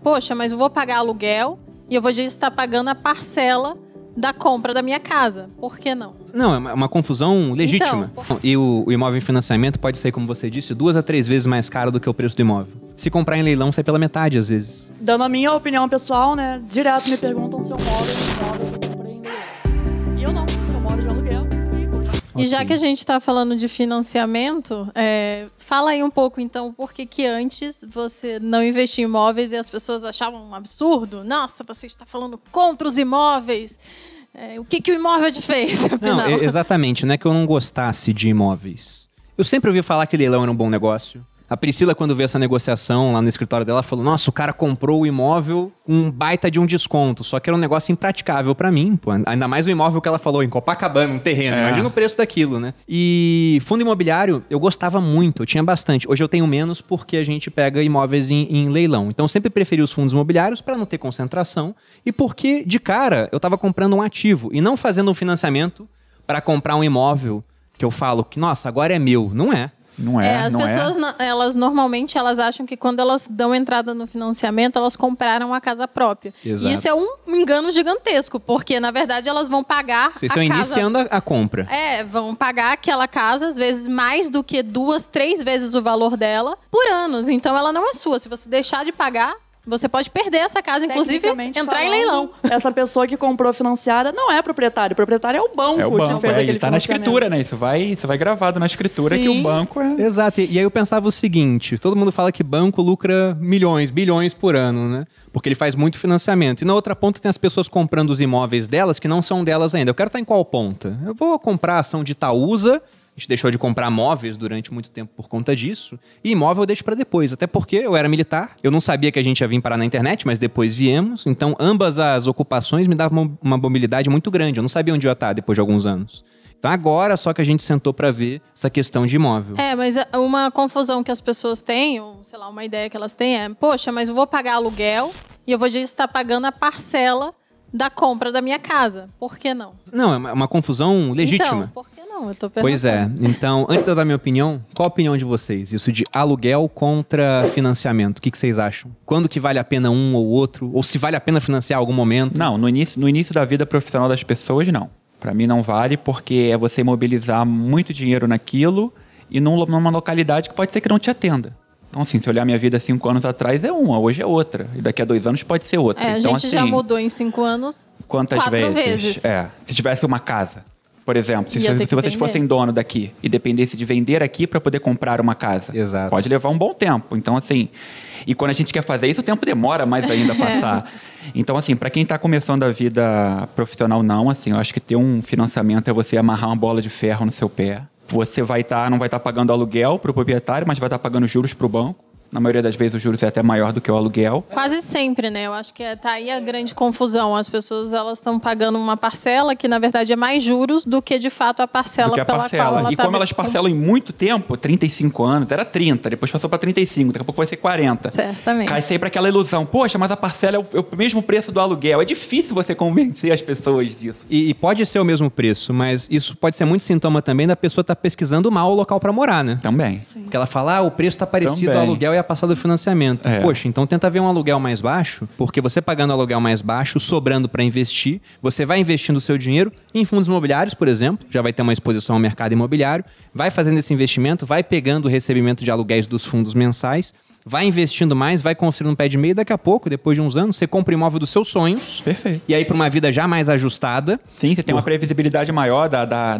Poxa, mas eu vou pagar aluguel e eu vou estar pagando a parcela da compra da minha casa. Por que não? Não, é uma confusão legítima. Então, E o imóvel em financiamento pode ser, como você disse, 2 a 3 vezes mais caro do que o preço do imóvel. Se comprar em leilão, sai pela metade, às vezes. Dando a minha opinião pessoal, né? Direto me perguntam se eu moro em imóvel que eu comprei em leilão. E eu não, eu moro de aluguel. E já que a gente está falando de financiamento, fala aí um pouco, então, por que antes você não investia em imóveis e as pessoas achavam um absurdo? Nossa, você está falando contra os imóveis. O que o imóvel te fez, afinal? Não, exatamente. Não é que eu não gostasse de imóveis. Eu sempre ouvi falar que leilão era um bom negócio. A Priscila, quando veio essa negociação lá no escritório dela, falou: nossa, o cara comprou o imóvel com um baita de um desconto. Só que era um negócio impraticável pra mim, pô. Ainda mais o imóvel que ela falou, em Copacabana, um terreno. Imagina o preço daquilo, né? E fundo imobiliário, eu gostava muito, eu tinha bastante. Hoje eu tenho menos porque a gente pega imóveis em leilão. Então eu sempre preferi os fundos imobiliários pra não ter concentração e porque, de cara, eu tava comprando um ativo e não fazendo um financiamento pra comprar um imóvel que eu falo que, nossa, agora é meu. Não é. Não é, as pessoas, elas normalmente elas acham que quando elas dão entrada no financiamento, elas compraram a casa própria. Exato. E isso é um engano gigantesco, porque, na verdade, elas vão pagar Vocês estão iniciando a compra. Vão pagar aquela casa, às vezes, mais do que 2, 3 vezes o valor dela, por anos. Então, ela não é sua. Se você deixar de pagar, você pode perder essa casa, inclusive entrar em leilão. Essa pessoa que comprou financiada não é proprietário. O proprietário é o banco, que fez aquele ele tá na escritura, né? Isso vai gravado na escritura. Sim. Que o banco é... Exato. E aí eu pensava o seguinte, todo mundo fala que banco lucra milhões, bilhões por ano, né? Porque ele faz muito financiamento. E na outra ponta tem as pessoas comprando os imóveis delas que não são delas ainda. Eu quero estar em qual ponta? Eu vou comprar a ação de Itaúsa. A gente deixou de comprar móveis durante muito tempo por conta disso. E imóvel eu deixo pra depois. Até porque eu era militar. Eu não sabia que a gente ia vir parar na internet, mas depois viemos. Então, ambas as ocupações me davam uma mobilidade muito grande. Eu não sabia onde eu ia estar depois de alguns anos. Então, agora só que a gente sentou pra ver essa questão de imóvel. Mas uma confusão que as pessoas têm, ou sei lá, uma ideia que elas têm poxa, mas eu vou pagar aluguel e eu vou estar pagando a parcela da compra da minha casa. Por que não? Não, é uma confusão legítima. Então, por que não? Eu tô perguntando. Pois é. Então, antes de eu dar minha opinião, qual a opinião de vocês? Isso de aluguel contra financiamento. O que vocês acham? Quando que vale a pena um ou outro? Ou se vale a pena financiar em algum momento? Não, no início da vida profissional das pessoas, não. Pra mim não vale, porque é você mobilizar muito dinheiro naquilo e numa localidade que pode ser que não te atenda. Então, assim, se olhar minha vida 5 anos atrás é uma, hoje é outra. E daqui a 2 anos pode ser outra. A então, gente já mudou em 5 anos quantas 4 vezes. Se tivesse uma casa, por exemplo, se vocês vender. fossem dono daqui e dependesse de vender aqui para poder comprar uma casa, exato, pode levar um bom tempo. Então, assim, e quando a gente quer fazer isso, o tempo demora mais ainda a passar. Então, assim, para quem está começando a vida profissional, não, assim, eu acho que ter um financiamento é você amarrar uma bola de ferro no seu pé. Você não vai estar pagando aluguel para o proprietário, mas vai estar pagando juros para o banco. Na maioria das vezes o juros é até maior do que o aluguel. Quase sempre, né? Eu acho que tá aí a grande confusão. As pessoas, elas estão pagando uma parcela que, na verdade, é mais juros do que, de fato, a parcela pela qual ela E como elas parcelam em muito tempo, 35 anos, era 30, depois passou para 35, daqui a pouco vai ser 40. Certamente. Cai sempre aquela ilusão. Poxa, mas a parcela é o mesmo preço do aluguel. É difícil você convencer as pessoas disso. E pode ser o mesmo preço, mas isso pode ser muito sintoma também da pessoa estar pesquisando mal o local para morar, né? Também. Sim. Porque ela fala, o preço está parecido ao aluguel e a passada do financiamento. Poxa, então tenta ver um aluguel mais baixo, porque você pagando aluguel mais baixo, sobrando para investir, você vai investindo o seu dinheiro em fundos imobiliários, por exemplo, já vai ter uma exposição ao mercado imobiliário, vai fazendo esse investimento, vai pegando o recebimento de aluguéis dos fundos mensais, vai investindo mais, vai construindo um pé de meia e daqui a pouco, depois de uns anos, você compra o imóvel dos seus sonhos. Perfeito. E aí para uma vida já mais ajustada. Sim, você tem uma previsibilidade maior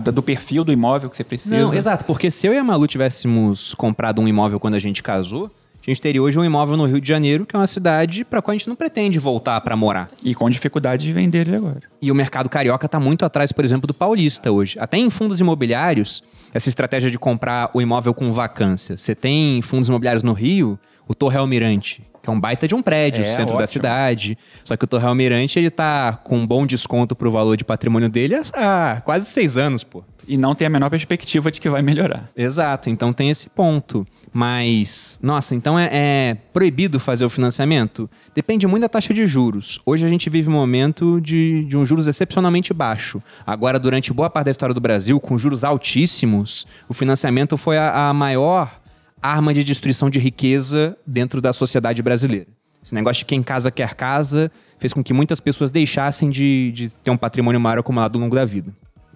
do perfil do imóvel que você precisa. Não, exato, porque se eu e a Malu tivéssemos comprado um imóvel quando a gente casou, a gente teria hoje um imóvel no Rio de Janeiro, que é uma cidade para a qual a gente não pretende voltar para morar. E com dificuldade de vender ele agora. E o mercado carioca está muito atrás, por exemplo, do paulista hoje. Até em fundos imobiliários, essa estratégia de comprar o imóvel com vacância. Você tem fundos imobiliários no Rio, o Torre Almirante, que é um baita de um prédio, centro da cidade. Só que o Torre Almirante, ele tá com um bom desconto pro valor de patrimônio dele há quase 6 anos, pô. E não tem a menor perspectiva de que vai melhorar. Exato, então tem esse ponto. Mas, nossa, então é proibido fazer o financiamento? Depende muito da taxa de juros. Hoje a gente vive um momento de um juros excepcionalmente baixo. Agora, durante boa parte da história do Brasil, com juros altíssimos, o financiamento foi a maior arma de destruição de riqueza dentro da sociedade brasileira. Esse negócio de quem casa quer casa fez com que muitas pessoas deixassem de ter um patrimônio maior acumulado ao longo da vida.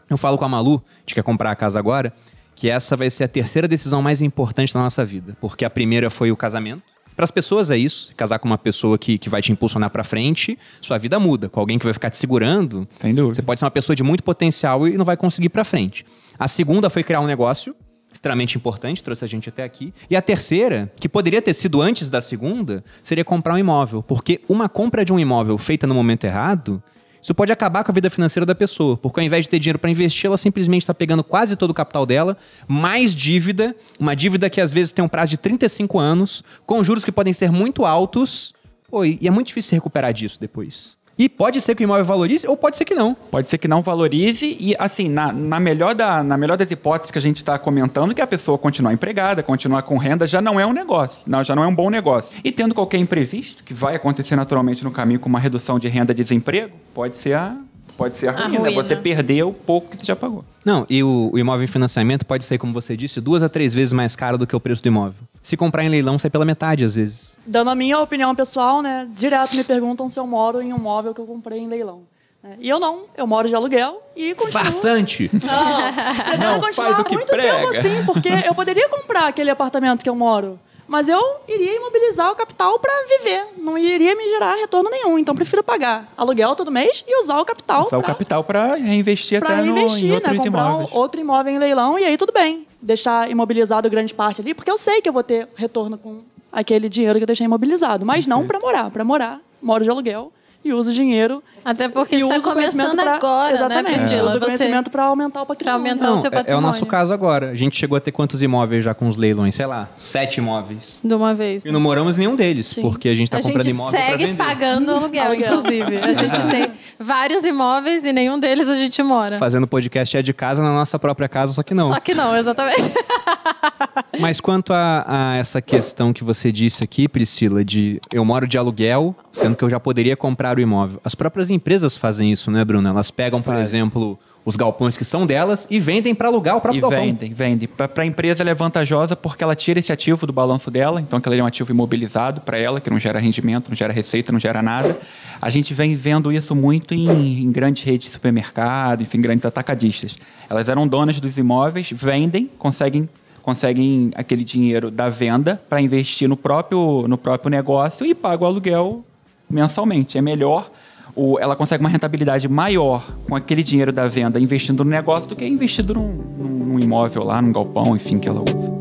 Eu falo com a Malu, de que quer comprar a casa agora, que essa vai ser a terceira decisão mais importante da nossa vida. Porque a primeira foi o casamento. Para as pessoas é isso, casar com uma pessoa que vai te impulsionar para frente, sua vida muda. Com alguém que vai ficar te segurando, Sem dúvida. você pode ser uma pessoa de muito potencial e não vai conseguir para frente. A segunda foi criar um negócio, extremamente importante, trouxe a gente até aqui. E a terceira, que poderia ter sido antes da segunda, seria comprar um imóvel. Porque uma compra de um imóvel feita no momento errado, isso pode acabar com a vida financeira da pessoa. Porque ao invés de ter dinheiro para investir, ela simplesmente está pegando quase todo o capital dela, mais dívida, uma dívida que às vezes tem um prazo de 35 anos, com juros que podem ser muito altos. Pô, e é muito difícil recuperar disso depois. E pode ser que o imóvel valorize ou pode ser que não. Pode ser que não valorize e, assim, na melhor das hipóteses que a gente está comentando, que a pessoa continuar empregada, continuar com renda, já não é um negócio, já não é um bom negócio. E tendo qualquer imprevisto, que vai acontecer naturalmente no caminho com uma redução de renda e desemprego, pode ser a ruína. Você perdeu o pouco que você já pagou. Não, e o imóvel em financiamento pode ser, como você disse, 2 a 3 vezes mais caro do que o preço do imóvel. Se comprar em leilão, sai pela metade, às vezes. Dando a minha opinião pessoal, né? Direto me perguntam se eu moro em um móvel que eu comprei em leilão. E eu não, eu moro de aluguel e continuo... Farsante! Pretendo continuar muito tempo assim, porque eu poderia comprar aquele apartamento que eu moro, mas eu iria imobilizar o capital para viver, não iria me gerar retorno nenhum. Então, prefiro pagar aluguel todo mês e usar o capital. Usar o capital para reinvestir até em outros comprar imóveis. Outro imóvel em leilão e aí tudo bem. Deixar imobilizado grande parte ali, porque eu sei que eu vou ter retorno com aquele dinheiro que eu deixei imobilizado. Mas não para morar. Para morar, moro de aluguel e uso dinheiro. Até porque você está começando agora, exatamente, né, Priscila? Usa o conhecimento para aumentar o patrimônio. Para aumentar o seu patrimônio. É o nosso caso agora. A gente chegou a ter quantos imóveis já com os leilões? Sei lá, 7 imóveis. De uma vez. E não moramos em nenhum deles, Sim. porque a gente está comprando imóvel para vender. A gente segue pagando aluguel, inclusive. A gente tem vários imóveis e nenhum deles a gente mora. Fazendo podcast é de casa na nossa própria casa, só que não. Só que não, exatamente. Mas quanto a essa questão que você disse aqui, Priscila, de eu moro de aluguel, sendo que eu já poderia comprar o imóvel. As próprias empresas fazem isso, né, Bruno? Elas pegam, por exemplo, os galpões que são delas e vendem para alugar o próprio galpão. Vendem. Para a empresa ela é vantajosa porque ela tira esse ativo do balanço dela, então aquele é um ativo imobilizado para ela, que não gera rendimento, não gera receita, não gera nada. A gente vem vendo isso muito em grandes redes de supermercado, enfim, grandes atacadistas. Elas eram donas dos imóveis, vendem, conseguem aquele dinheiro da venda para investir no próprio negócio e pagam o aluguel mensalmente. É melhor, ela consegue uma rentabilidade maior com aquele dinheiro da venda investindo no negócio do que investido num imóvel lá, num galpão, enfim, que ela usa.